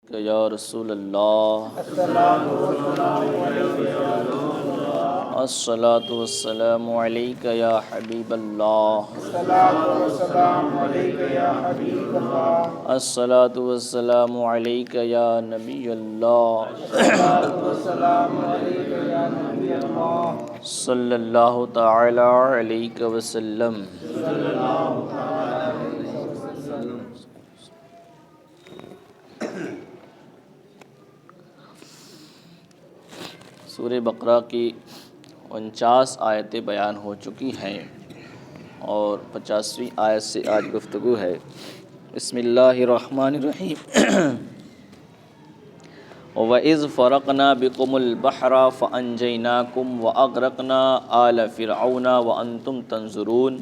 کہ یا رسول اللہ الصلاۃ والسلام علیک یا حبیب اللہ الصلاۃ والسلام علیک یا نبی اللہ صلی اللہ تعالی علیہ وسلم۔ سورہ بقرہ کی 49 آیتیں بیان ہو چکی ہیں اور 50ویں آیت سے آج گفتگو ہے۔ بسم اللہ الرحمن الرحیم۔ وَإِذْ فَرَقْنَا بِكُمُ الْبَحْرَ فَأَنْجَيْنَاكُمْ وَأَغْرَقْنَا آلَ فِرْعَوْنَ وَأَنْتُمْ تَنْظُرُونَ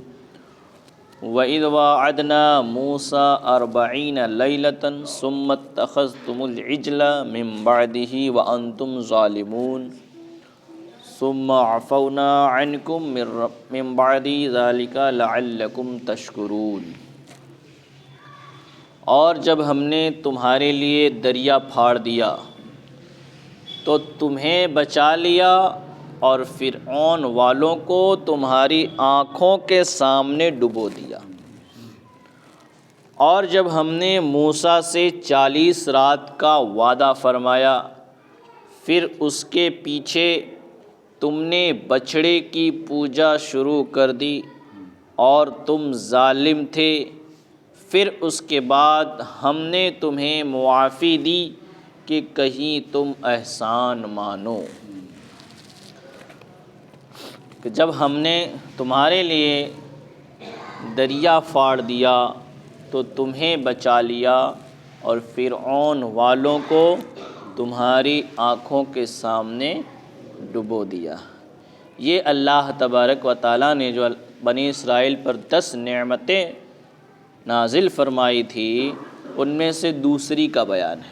وَإِذْ وَاعَدْنَا مُوسَىٰ 40 لَيْلَةً ثُمَّ اتَّخَذْتُمُ الْعِجْلَ مِنْ بَعْدِهِ وَأَنْتُمْ ظَالِمُونَ ثم عفونا عنكم من بعد ذلك لعلكم تشکرون۔ اور جب ہم نے تمہارے لیے دریا پھاڑ دیا تو تمہیں بچا لیا اور فرعون والوں کو تمہاری آنکھوں کے سامنے ڈبو دیا۔ اور جب ہم نے موسیٰ سے 40 رات کا وعدہ فرمایا، پھر اس کے پیچھے تم نے بچھڑے کی پوجا شروع کر دی اور تم ظالم تھے، پھر اس کے بعد ہم نے تمہیں معافی دی کہ کہیں تم احسان مانو۔ کہ جب ہم نے تمہارے لیے دریا پھاڑ دیا تو تمہیں بچا لیا اور فرعون والوں کو تمہاری آنکھوں کے سامنے ڈبو دیا۔ یہ اللہ تبارک و تعالیٰ نے جو بنی اسرائیل پر 10 نعمتیں نازل فرمائی تھی ان میں سے دوسری کا بیان ہے۔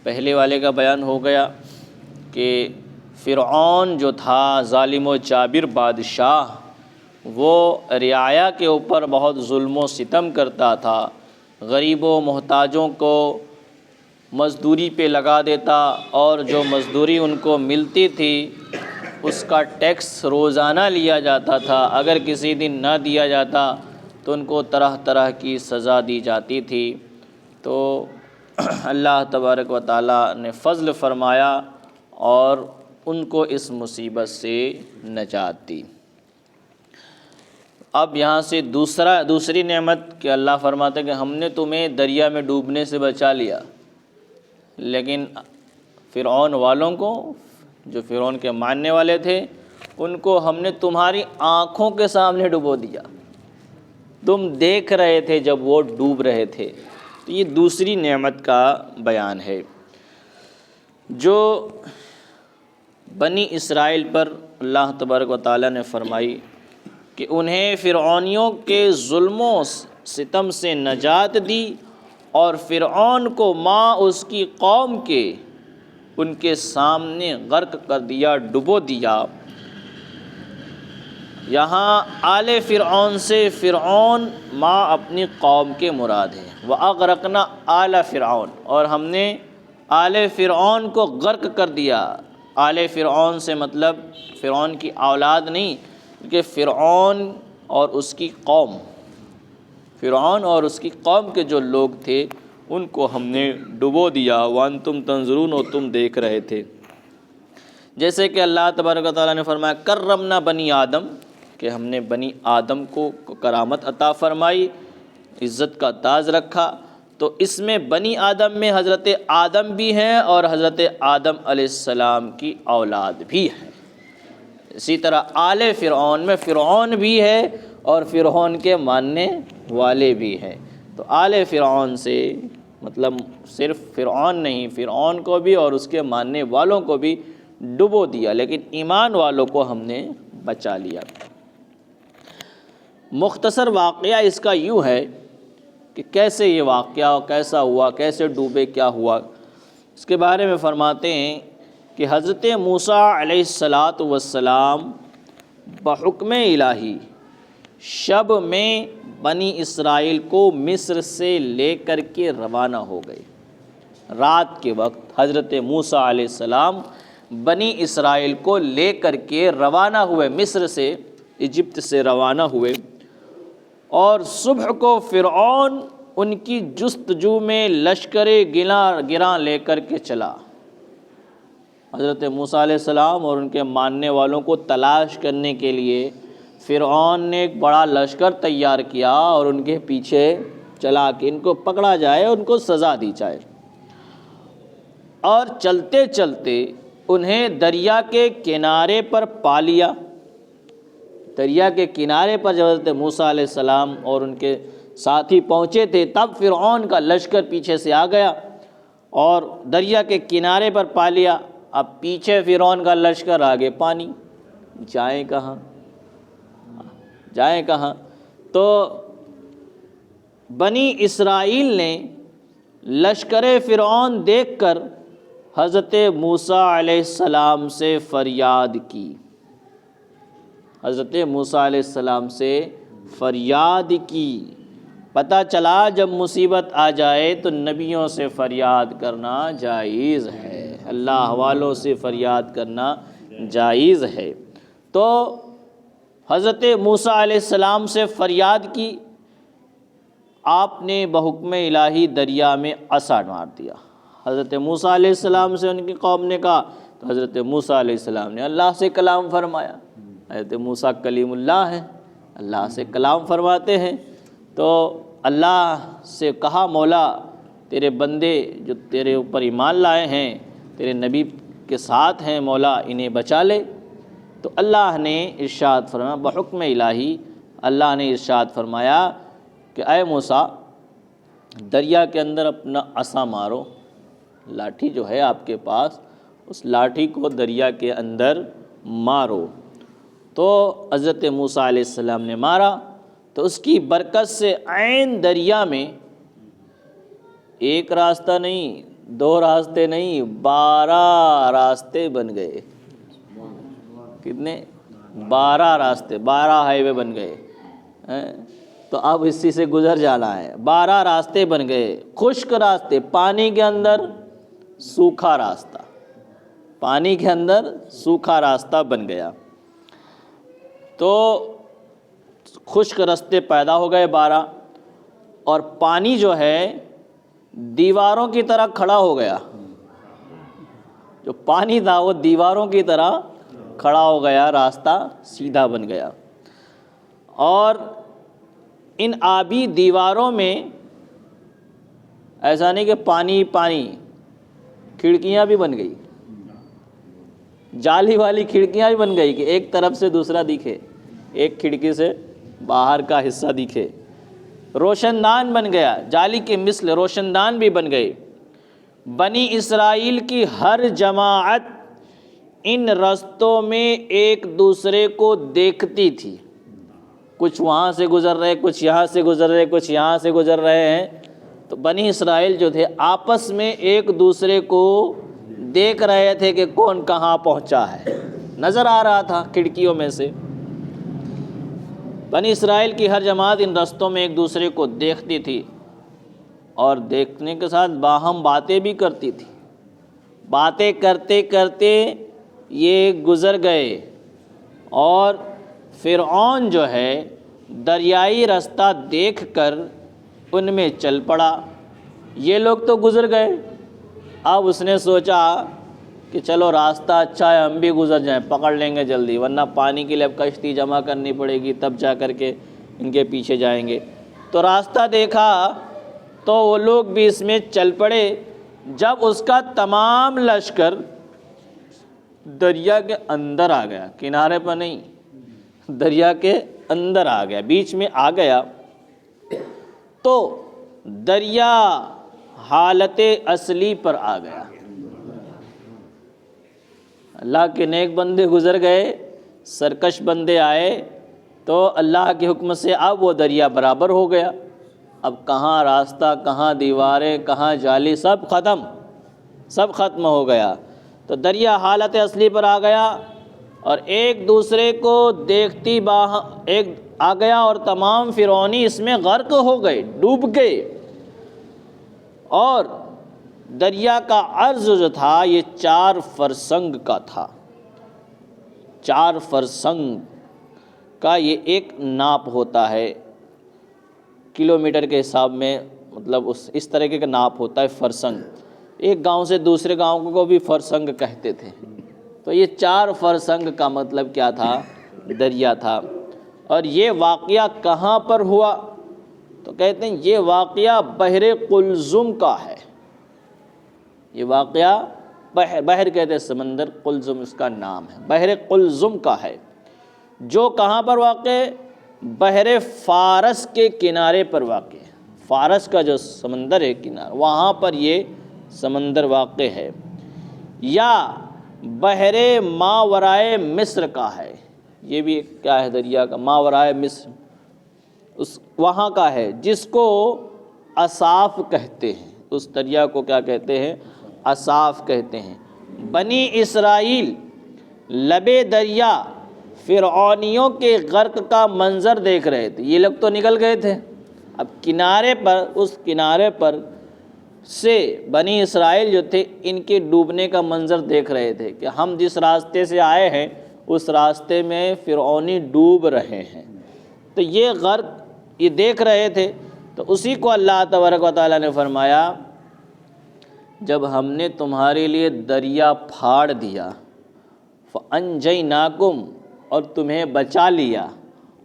پہلے والے کا بیان ہو گیا کہ فرعون جو تھا ظالم و جابر بادشاہ، وہ رعایا کے اوپر بہت ظلم و ستم کرتا تھا، غریبوں محتاجوں کو مزدوری پہ لگا دیتا اور جو مزدوری ان کو ملتی تھی اس کا ٹیکس روزانہ لیا جاتا تھا۔ اگر کسی دن نہ دیا جاتا تو ان کو طرح طرح کی سزا دی جاتی تھی۔ تو اللہ تبارک و تعالیٰ نے فضل فرمایا اور ان کو اس مصیبت سے نجات دی۔ اب یہاں سے دوسری نعمت کہ اللہ فرماتے کہ ہم نے تمہیں دریا میں ڈوبنے سے بچا لیا، لیکن فرعون والوں کو، جو فرعون کے ماننے والے تھے، ان کو ہم نے تمہاری آنکھوں کے سامنے ڈبو دیا، تم دیکھ رہے تھے جب وہ ڈوب رہے تھے۔ تو یہ دوسری نعمت کا بیان ہے جو بنی اسرائیل پر اللہ تبارک و تعالیٰ نے فرمائی کہ انہیں فرعونیوں کے ظلم و ستم سے نجات دی اور فرعون کو اس کی قوم کے ان کے سامنے غرق کر دیا، ڈبو دیا۔ یہاں آل فرعون سے فرعون اپنی قوم کے مراد ہے۔ وَأَغْرَقْنَا آلَ فرعون، اور ہم نے آل فرعون کو غرق کر دیا۔ آل فرعون سے مطلب فرعون کی اولاد نہیں، کہ فرعون اور اس کی قوم، فرعون اور اس کی قوم کے جو لوگ تھے ان کو ہم نے ڈبو دیا۔ وَأَنْتُمْ تَنْظُرُونَ، اور تم دیکھ رہے تھے۔ جیسے کہ اللہ تبارک و تعالیٰ نے فرمایا کرمنا بنی آدم، کہ ہم نے بنی آدم کو کرامت عطا فرمائی، عزت کا تاج رکھا۔ تو اس میں بنی آدم میں حضرت آدم بھی ہیں اور حضرت آدم علیہ السلام کی اولاد بھی ہیں۔ اسی طرح آل فرعون میں فرعون بھی ہے اور فرعون کے ماننے والے بھی ہیں۔ تو آل فرعون سے مطلب صرف فرعون نہیں، فرعون کو بھی اور اس کے ماننے والوں کو بھی ڈبو دیا، لیکن ایمان والوں کو ہم نے بچا لیا۔ مختصر واقعہ اس کا یوں ہے کہ کیسے یہ واقعہ کیسا ہوا، کیسے ڈوبے، کیا ہوا، اس کے بارے میں فرماتے ہیں کہ حضرت موسیٰ علیہ السلام بحکم الہی شب میں بنی اسرائیل کو مصر سے لے کر کے روانہ ہو گئے۔ رات کے وقت حضرت موسیٰ علیہ السلام بنی اسرائیل کو لے کر کے روانہ ہوئے، مصر سے، ایجپٹ سے روانہ ہوئے، اور صبح کو فرعون ان کی جستجو میں لشکر گراں لے کر کے چلا۔ حضرت موسیٰ علیہ السلام اور ان کے ماننے والوں کو تلاش کرنے کے لیے فرعون نے ایک بڑا لشکر تیار کیا اور ان کے پیچھے چلا کہ ان کو پکڑا جائے، ان کو سزا دی جائے۔ اور چلتے چلتے انہیں دریا کے کنارے پر پا لیا۔ دریا کے کنارے پر جب حضرت موسیٰ علیہ السلام اور ان کے ساتھی پہنچے تھے، تب فرعون کا لشکر پیچھے سے آ گیا اور دریا کے کنارے پر پا لیا۔ اب پیچھے فرعون کا لشکر، آگے پانی، جائیں کہاں؟ جائیں کہاں؟ تو بنی اسرائیل نے لشکر فرعون دیکھ کر حضرت موسیٰ علیہ السلام سے فریاد کی۔ حضرت موسیٰ علیہ السلام سے فریاد کی۔ پتہ چلا جب مصیبت آ جائے تو نبیوں سے فریاد کرنا جائز ہے، اللہ والوں سے فریاد کرنا جائز ہے۔ تو حضرت موسیٰ علیہ السلام سے فریاد کی، آپ نے بحکم الہی دریا میں عصا مار دیا۔ حضرت موسیٰ علیہ السلام سے ان کی قوم نے کہا تو حضرت موسیٰ علیہ السلام نے اللہ سے کلام فرمایا۔ حضرت موسیٰ کلیم اللہ ہیں، اللہ سے کلام فرماتے ہیں، تو اللہ سے کہا مولا تیرے بندے جو تیرے اوپر ایمان لائے ہیں، تیرے نبی کے ساتھ ہیں، مولا انہیں بچا لے۔ تو اللہ نے ارشاد فرمایا، بحکم الہی اللہ نے ارشاد فرمایا کہ اے موسیٰ دریا کے اندر اپنا عصا مارو، لاٹھی جو ہے آپ کے پاس، اس لاٹھی کو دریا کے اندر مارو۔ تو حضرت موسیٰ علیہ السلام نے مارا تو اس کی برکت سے عین دریا میں ایک راستہ نہیں، دو راستے نہیں، 12 راستے بن گئے۔ کتنے؟ 12 راستے، 12 ہائی وے بن گئے۔ تو اب اسی سے گزر جانا ہے۔ 12 راستے بن گئے، خشک راستے، پانی کے اندر سوکھا راستہ، پانی کے اندر سوکھا راستہ بن گیا۔ تو خشک راستے پیدا ہو گئے 12، اور پانی جو ہے دیواروں کی طرح کھڑا ہو گیا۔ جو پانی تھا وہ دیواروں کی طرح کھڑا ہو گیا، راستہ سیدھا بن گیا۔ اور ان آبی دیواروں میں ایسا نہیں کہ پانی پانی، کھڑکیاں بھی بن گئی، جالی والی کھڑکیاں بھی بن گئی کہ ایک طرف سے دوسرا دکھے، ایک کھڑکی سے باہر کا حصہ دکھے۔ روشن دان بن گیا، جالی کے مثل روشن دان بھی بن گئے۔ بنی اسرائیل کی ہر جماعت ان رستوں میں ایک دوسرے کو دیکھتی تھی، کچھ وہاں سے گزر رہے، کچھ یہاں سے گزر رہے، کچھ یہاں سے گزر رہے ہیں۔ تو بنی اسرائیل جو تھے آپس میں ایک دوسرے کو دیکھ رہے تھے کہ کون کہاں پہنچا ہے، نظر آ رہا تھا کھڑکیوں میں سے۔ بنی اسرائیل کی ہر جماعت ان رستوں میں ایک دوسرے کو دیکھتی تھی، اور دیکھنے کے ساتھ باہم باتیں بھی کرتی تھی۔ باتیں کرتے کرتے یہ گزر گئے، اور فرعون جو ہے دریائی رستہ دیکھ کر ان میں چل پڑا۔ یہ لوگ تو گزر گئے، اب اس نے سوچا کہ چلو راستہ اچھا ہے، ہم بھی گزر جائیں، پکڑ لیں گے جلدی، ورنہ پانی کے لیے اب کشتی جمع کرنی پڑے گی، تب جا کر کے ان کے پیچھے جائیں گے۔ تو راستہ دیکھا تو وہ لوگ بھی اس میں چل پڑے۔ جب اس کا تمام لشکر دریا کے اندر آ گیا، کنارے پر نہیں، دریا کے اندر آ گیا، بیچ میں آ گیا، تو دریا حالت اصلی پر آ گیا۔ اللہ کے نیک بندے گزر گئے، سرکش بندے آئے، تو اللہ کے حکم سے اب وہ دریا برابر ہو گیا۔ اب کہاں راستہ، کہاں دیواریں، کہاں جالی، سب ختم ہو گیا۔ تو دریا حالت اصلی پر آ گیا، اور ایک دوسرے کو دیکھتی ایک آ گیا، اور تمام فرعونی اس میں غرق ہو گئے، ڈوب گئے۔ اور دریا کا عرض جو تھا یہ 4 فرسنگ کا تھا، 4 فرسنگ کا یہ ایک ناپ ہوتا ہے، کلومیٹر کے حساب میں، مطلب اس طریقے کا ناپ ہوتا ہے فرسنگ۔ ایک گاؤں سے دوسرے گاؤں کو بھی فرسنگ کہتے تھے، تو یہ 4 فرسنگ کا مطلب کیا تھا؟ دریا تھا۔ اور یہ واقعہ کہاں پر ہوا؟ تو کہتے ہیں یہ واقعہ بحر قلزم کا ہے۔ یہ واقعہ بحر کہتے ہیں سمندر، قلزم اس کا نام ہے، بحر قلزم کا ہے، جو کہاں پر واقع ہے؟ بحر فارس کے کنارے پر واقع ہے۔ فارس کا جو سمندر ہے کنارہ، وہاں پر یہ سمندر واقع ہے۔ یا بحر ماورائے مصر کا ہے، یہ بھی کیا ہے؟ دریا کا ماورائے مصر، وہاں کا ہے، جس کو اصاف کہتے ہیں۔ اس دریا کو کیا کہتے ہیں؟ اصاف کہتے ہیں۔ بنی اسرائیل لبے دریا فرعونیوں کے غرق کا منظر دیکھ رہے تھے، یہ لوگ تو نکل گئے تھے، اب کنارے پر، اس کنارے پر سے بنی اسرائیل جو تھے ان کے ڈوبنے کا منظر دیکھ رہے تھے کہ ہم جس راستے سے آئے ہیں اس راستے میں فرعونی ڈوب رہے ہیں، تو یہ غرق یہ دیکھ رہے تھے۔ تو اسی کو اللہ تبارک و تعالیٰ نے فرمایا جب ہم نے تمہارے لیے دریا پھاڑ دیا، فَأَنْجَيْنَاكُمْ، اور تمہیں بچا لیا،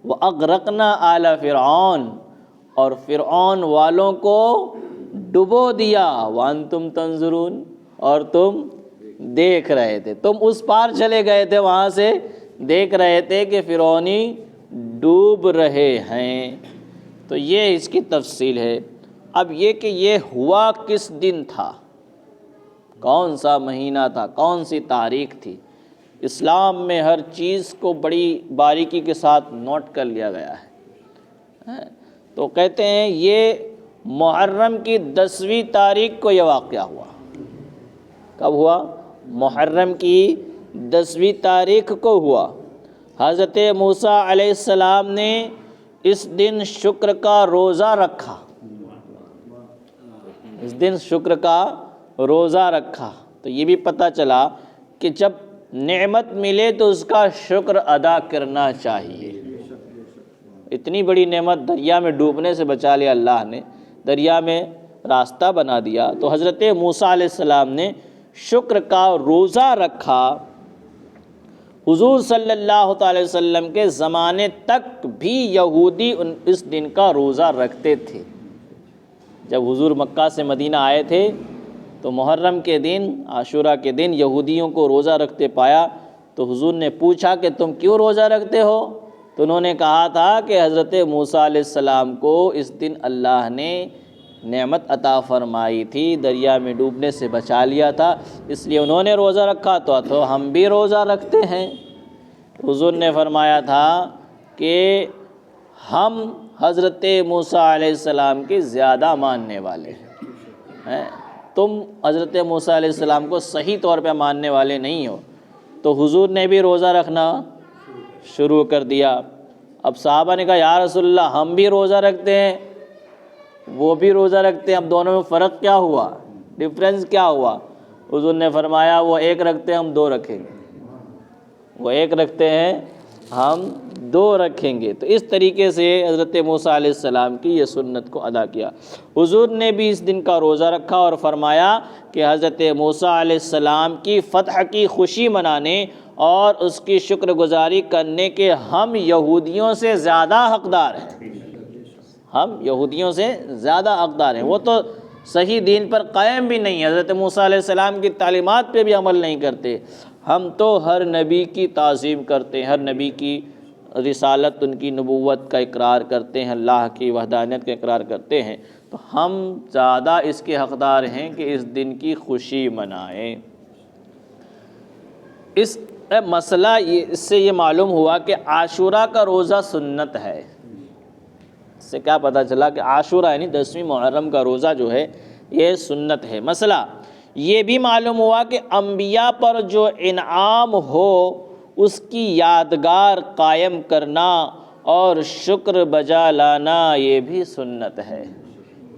وَأَغْرَقْنَا آلَ فِرْعَوْنَ، اور فرعون والوں کو ڈبو دیا، وَأَنْتُمْ تَنْظُرُونَ، اور تم دیکھ رہے تھے، تم اس پار چلے گئے تھے، وہاں سے دیکھ رہے تھے کہ فرعونی ڈوب رہے ہیں۔ تو یہ اس کی تفصیل ہے۔ اب یہ کہ یہ ہوا کس دن تھا، کون سا مہینہ تھا، کون سی تاریخ تھی، اسلام میں ہر چیز کو بڑی باریکی کے ساتھ نوٹ کر لیا گیا ہے۔ تو کہتے ہیں یہ محرم کی 10ویں تاریخ کو یہ واقعہ ہوا۔ کب ہوا؟ محرم کی 10ویں تاریخ کو ہوا۔ حضرت موسیٰ علیہ السلام نے اس دن شکر کا روزہ رکھا، اس دن شکر کا روزہ رکھا۔ تو یہ بھی پتہ چلا کہ جب نعمت ملے تو اس کا شکر ادا کرنا چاہیے۔ اتنی بڑی نعمت، دریا میں ڈوبنے سے بچا لیا اللہ نے، دریا میں راستہ بنا دیا، تو حضرت موسیٰ علیہ السلام نے شکر کا روزہ رکھا۔ حضور صلی اللہ تعالی وسلم کے زمانے تک بھی یہودی اس دن کا روزہ رکھتے تھے۔ جب حضور مکہ سے مدینہ آئے تھے تو محرم کے دن، عاشورہ کے دن یہودیوں کو روزہ رکھتے پایا، تو حضور نے پوچھا کہ تم کیوں روزہ رکھتے ہو؟ تو انہوں نے کہا تھا کہ حضرت موسیٰ علیہ السلام کو اس دن اللہ نے نعمت عطا فرمائی تھی، دریا میں ڈوبنے سے بچا لیا تھا، اس لیے انہوں نے روزہ رکھا، تو ہم بھی روزہ رکھتے ہیں۔ حضور نے فرمایا تھا کہ ہم حضرت موسیٰ علیہ السلام کے زیادہ ماننے والے ہیں، تم حضرت موسیٰ علیہ السلام کو صحیح طور پہ ماننے والے نہیں ہو۔ تو حضور نے بھی روزہ رکھنا شروع کر دیا۔ اب صحابہ نے کہا یا رسول اللہ ہم بھی روزہ رکھتے ہیں، وہ بھی روزہ رکھتے ہیں، اب دونوں میں فرق کیا ہوا، ڈفرینس کیا ہوا؟ حضور نے فرمایا وہ ایک رکھتے ہیں ہم 2 رکھیں گے، وہ ایک رکھتے ہیں ہم 2 رکھیں گے۔ تو اس طریقے سے حضرت موسیٰ علیہ السلام کی یہ سنت کو ادا کیا۔ حضور نے بھی اس دن کا روزہ رکھا اور فرمایا کہ حضرت موسیٰ علیہ السلام کی فتح کی خوشی منانے اور اس کی شکر گزاری کرنے کے ہم یہودیوں سے زیادہ حقدار ہیں، ہم یہودیوں سے زیادہ حقدار ہیں۔ وہ تو صحیح دین پر قائم بھی نہیں، حضرت موسیٰ علیہ السلام کی تعلیمات پہ بھی عمل نہیں کرتے، ہم تو ہر نبی کی تعظیم کرتے ہیں، ہر نبی کی رسالت، ان کی نبوت کا اقرار کرتے ہیں، اللہ کی وحدانیت کا اقرار کرتے ہیں، تو ہم زیادہ اس کے حقدار ہیں کہ اس دن کی خوشی منائیں۔ اس مسئلہ اس سے یہ معلوم ہوا کہ عاشورہ کا روزہ سنت ہے۔ اس سے کیا پتہ چلا کہ عاشورہ یعنی 10ویں محرم کا روزہ جو ہے یہ سنت ہے۔ مسئلہ یہ بھی معلوم ہوا کہ انبیاء پر جو انعام ہو اس کی یادگار قائم کرنا اور شکر بجا لانا یہ بھی سنت ہے۔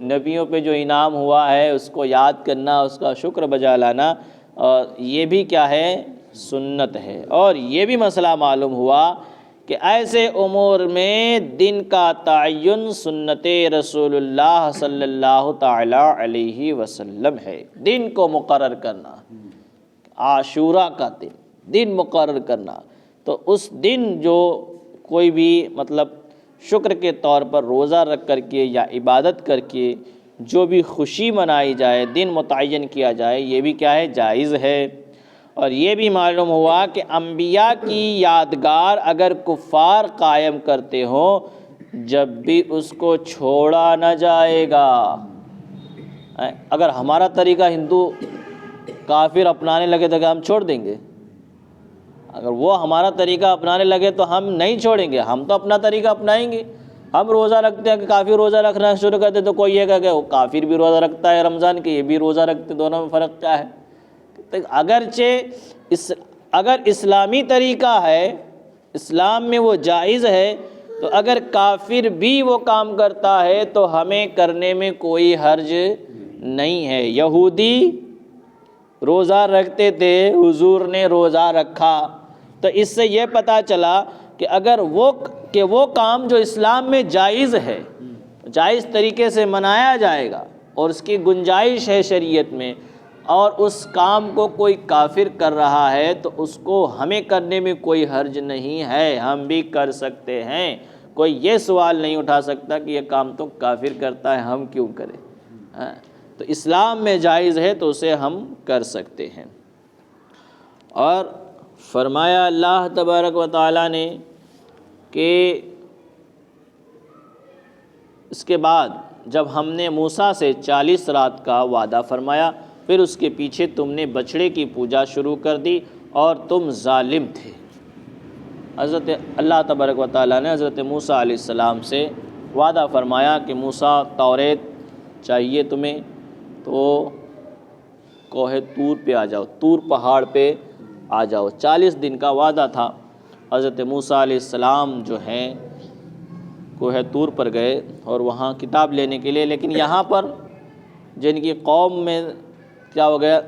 نبیوں پہ جو انعام ہوا ہے اس کو یاد کرنا، اس کا شکر بجا لانا، اور یہ بھی کیا ہے؟ سنت ہے۔ اور یہ بھی مسئلہ معلوم ہوا کہ ایسے امور میں دن کا تعین سنت رسول اللہ صلی اللہ تعالی علیہ وسلم ہے۔ دن کو مقرر کرنا، عاشوراء کا دن مقرر کرنا، تو اس دن جو کوئی بھی مطلب شکر کے طور پر روزہ رکھ کر کے یا عبادت کر کے جو بھی خوشی منائی جائے، دن متعین کیا جائے، یہ بھی کیا ہے؟ جائز ہے۔ اور یہ بھی معلوم ہوا کہ انبیاء کی یادگار اگر کفار قائم کرتے ہوں، جب بھی اس کو چھوڑا نہ جائے گا۔ اگر ہمارا طریقہ ہندو کافر اپنانے لگے تو ہم چھوڑ دیں گے؟ اگر وہ ہمارا طریقہ اپنانے لگے تو ہم نہیں چھوڑیں گے، ہم تو اپنا طریقہ اپنائیں گے۔ ہم روزہ رکھتے ہیں کہ کافر روزہ رکھنا شروع کرتے تو کوئی یہ کہے کہ وہ کافر بھی روزہ رکھتا ہے رمضان کے، یہ بھی روزہ رکھتے، دونوں میں فرق کیا ہے؟ اگرچہ اگر اسلامی طریقہ ہے، اسلام میں وہ جائز ہے، تو اگر کافر بھی وہ کام کرتا ہے تو ہمیں کرنے میں کوئی حرج نہیں ہے۔ یہودی روزہ رکھتے تھے، حضور نے روزہ رکھا، تو اس سے یہ پتہ چلا کہ اگر وہ کام جو اسلام میں جائز ہے، جائز طریقے سے منایا جائے گا اور اس کی گنجائش ہے شریعت میں، اور اس کام کو کوئی کافر کر رہا ہے تو اس کو ہمیں کرنے میں کوئی حرج نہیں ہے، ہم بھی کر سکتے ہیں۔ کوئی یہ سوال نہیں اٹھا سکتا کہ یہ کام تو کافر کرتا ہے، ہم کیوں کریں؟ تو اسلام میں جائز ہے تو اسے ہم کر سکتے ہیں۔ اور فرمایا اللہ تبارک و تعالیٰ نے کہ اس کے بعد جب ہم نے موسیٰ سے 40 رات کا وعدہ فرمایا، پھر اس کے پیچھے تم نے بچھڑے کی پوجا شروع کر دی اور تم ظالم تھے۔ حضرت اللہ تبارک و تعالیٰ نے حضرت موسیٰ علیہ السلام سے وعدہ فرمایا کہ موسیٰ توریت چاہیے تمہیں تو کوہ طور پہ آ جاؤ، طور پہاڑ پہ آ جاؤ۔ 40 دن کا وعدہ تھا۔ حضرت موسیٰ علیہ السلام جو ہیں کوہ طور پر گئے اور وہاں کتاب لینے کے لیے، لیکن یہاں پر جن کی قوم میں کیا ہو گیا؟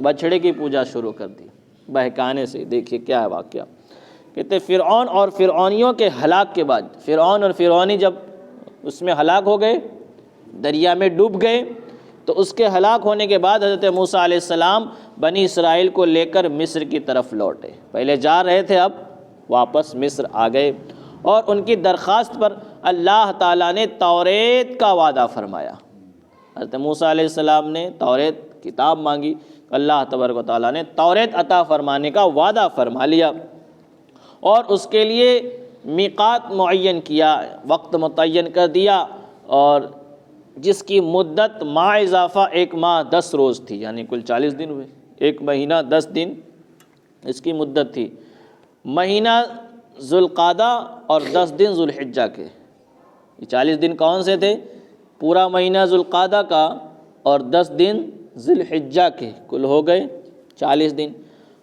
بچھڑے کی پوجا شروع کر دی بہکانے سے۔ دیکھیے کیا ہے واقعہ۔ کہتے فرعون اور فرعونیوں کے ہلاک کے بعد، فرعون اور فرعونی جب اس میں ہلاک ہو گئے، دریا میں ڈوب گئے، تو اس کے ہلاک ہونے کے بعد حضرت موسیٰ علیہ السلام بنی اسرائیل کو لے کر مصر کی طرف لوٹے۔ پہلے جا رہے تھے، اب واپس مصر آ گئے، اور ان کی درخواست پر اللہ تعالیٰ نے توریت کا وعدہ فرمایا۔ حضرت موسیٰ علیہ السلام نے توریت کتاب مانگی، اللہ تبارک و تعالیٰ نے توریت عطا فرمانے کا وعدہ فرما لیا، اور اس کے لیے میقات معین کیا، وقت متعین کر دیا، اور جس کی مدت ما اضافہ 1 ماہ 10 روز تھی، یعنی کل 40 دن ہوئے، 1 مہینہ 10 دن اس کی مدت تھی۔ مہینہ ذوالقعدہ اور 10 دن ذوالحجہ کے، یہ 40 دن کون سے تھے؟ پورا مہینہ ذوالقعدہ کا اور 10 دن ذوالحجہ کے، کل ہو گئے 40 دن۔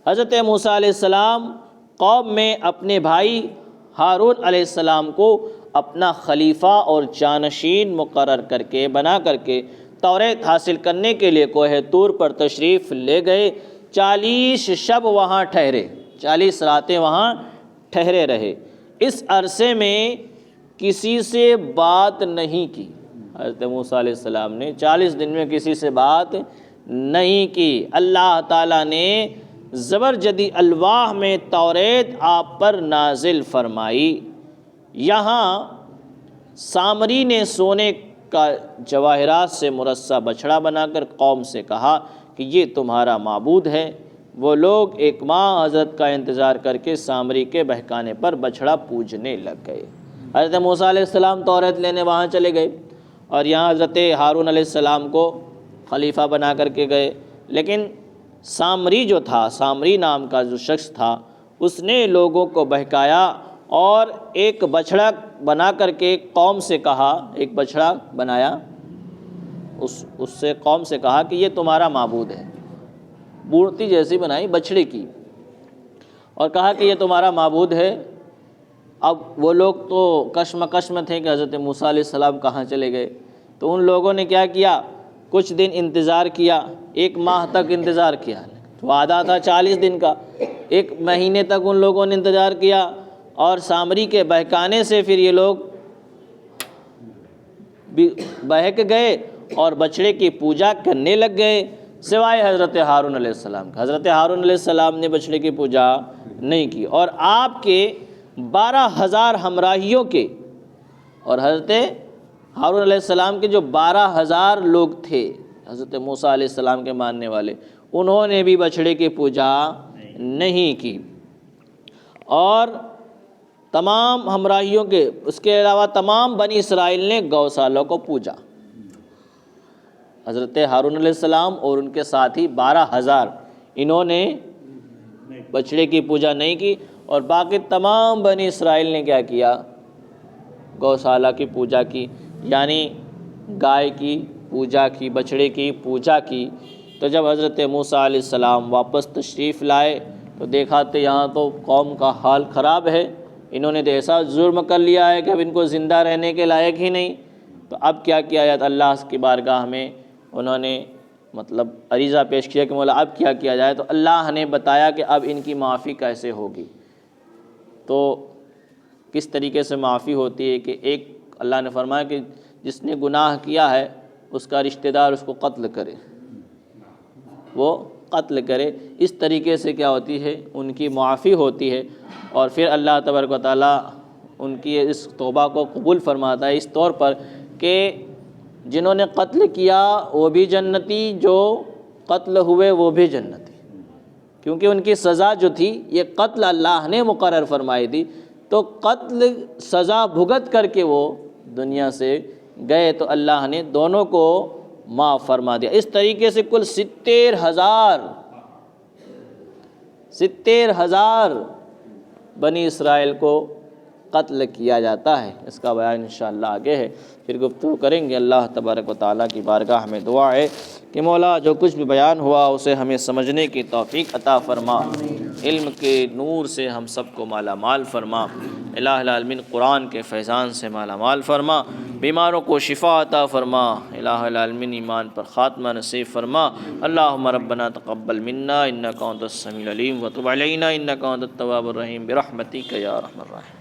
حضرت موسیٰ علیہ السلام قوم میں اپنے بھائی ہارون علیہ السلام کو اپنا خلیفہ اور جانشین مقرر کر کے بنا کر کے توریت حاصل کرنے کے لیے کوہ طور پر تشریف لے گئے۔ 40 شب وہاں ٹھہرے، 40 راتیں وہاں ٹھہرے رہے۔ اس عرصے میں کسی سے بات نہیں کی، حضرت موسیٰ علیہ السلام نے 40 دن میں کسی سے بات نہیں کی۔ اللہ تعالیٰ نے زبرجدی الواح میں توریت آپ پر نازل فرمائی۔ یہاں سامری نے سونے کا جواہرات سے مرصع بچھڑا بنا کر قوم سے کہا کہ یہ تمہارا معبود ہے۔ وہ لوگ 1 ماہ حضرت کا انتظار کر کے سامری کے بہکانے پر بچھڑا پوجنے لگ گئے۔ حضرت موسیٰ علیہ السلام توریت لینے وہاں چلے گئے، اور یہاں حضرت ہارون علیہ السلام کو خلیفہ بنا کر کے گئے، لیکن سامری جو تھا، سامری نام کا جو شخص تھا، اس نے لوگوں کو بہکایا اور ایک بچھڑا بنا کر کے قوم سے کہا، ایک بچھڑا بنایا، اس سے قوم سے کہا کہ یہ تمہارا معبود ہے، مورتی جیسی بنائی بچھڑے کی، اور کہا کہ یہ تمہارا معبود ہے۔ اب وہ لوگ تو کشمکش میں تھے کہ حضرت موسیٰ علیہ السلام کہاں چلے گئے، تو ان لوگوں نے کیا کیا، کچھ دن انتظار کیا، 1 ماہ تک انتظار کیا، وعدہ تھا 40 دن کا، 1 مہینے تک ان لوگوں نے انتظار کیا، اور سامری کے بہکانے سے پھر یہ لوگ بہک گئے اور بچڑے کی پوجا کرنے لگ گئے، سوائے حضرت ہارون علیہ السلام کا۔ حضرت ہارون علیہ السلام نے بچڑے کی پوجا نہیں کی، اور آپ کے 12,000 ہمراہیوں کے، اور حضرت ہارون علیہ السلام کے جو 12,000 لوگ تھے حضرت موسیٰ علیہ السلام کے ماننے والے، انہوں نے بھی بچڑے کی پوجا نہیں کی۔ اور تمام ہمراہیوں کے، اس کے علاوہ تمام بنی اسرائیل نے گوشالوں کو پوجا۔ حضرت ہارون علیہ السلام اور ان کے ساتھی 12,000، انہوں نے بچڑے کی پوجا نہیں کی، اور باقی تمام بنی اسرائیل نے کیا کیا، گوشالہ کی پوجا کی، یعنی گائے کی پوجا کی، بچڑے کی پوجا کی۔ تو جب حضرت موسیٰ علیہ السلام واپس تشریف لائے تو دیکھا تو یہاں تو قوم کا حال خراب ہے، انہوں نے تو ایسا جرم کر لیا ہے کہ اب ان کو زندہ رہنے کے لائق ہی نہیں۔ تو اب کیا کیا جائے، اللہ کی بارگاہ میں انہوں نے مطلب عریضہ پیش کیا کہ مولا اب کیا کیا جائے، تو اللہ نے بتایا کہ اب ان کی معافی کیسے ہوگی۔ تو کس طریقے سے معافی ہوتی ہے کہ ایک اللہ نے فرمایا کہ جس نے گناہ کیا ہے اس کا رشتہ دار اس کو قتل کرے، وہ قتل کرے، اس طریقے سے کیا ہوتی ہے، ان کی معافی ہوتی ہے۔ اور پھر اللہ تبارک و تعالیٰ ان کی اس توبہ کو قبول فرماتا ہے اس طور پر کہ جنہوں نے قتل کیا وہ بھی جنتی، جو قتل ہوئے وہ بھی جنتی، کیونکہ ان کی سزا جو تھی یہ قتل اللہ نے مقرر فرمائی تھی، تو قتل سزا بھگت کر کے وہ دنیا سے گئے، تو اللہ نے دونوں کو معاف فرما دیا۔ اس طریقے سے کل 70,000 بنی اسرائیل کو قتل کیا جاتا ہے۔ اس کا بیان انشاءاللہ آگے ہے، پھر گفتگو کریں گے۔ اللہ تبارک و تعالیٰ کی بارگاہ میں دعا ہے کہ مولا جو کچھ بھی بیان ہوا اسے ہمیں سمجھنے کی توفیق عطا فرما، علم کے نور سے ہم سب کو مالا مال فرما، الہ العالمین قرآن کے فیضان سے مالا مال فرما، بیماروں کو شفا عطا فرما، الہ العالمین ایمان پر خاتمہ نصیب فرما۔ اللہم ربنا تقبل منا انک انت السمیع العلیم وتب علینا انک انت التواب الرحیم برحمتک یا ارحم الراحمین۔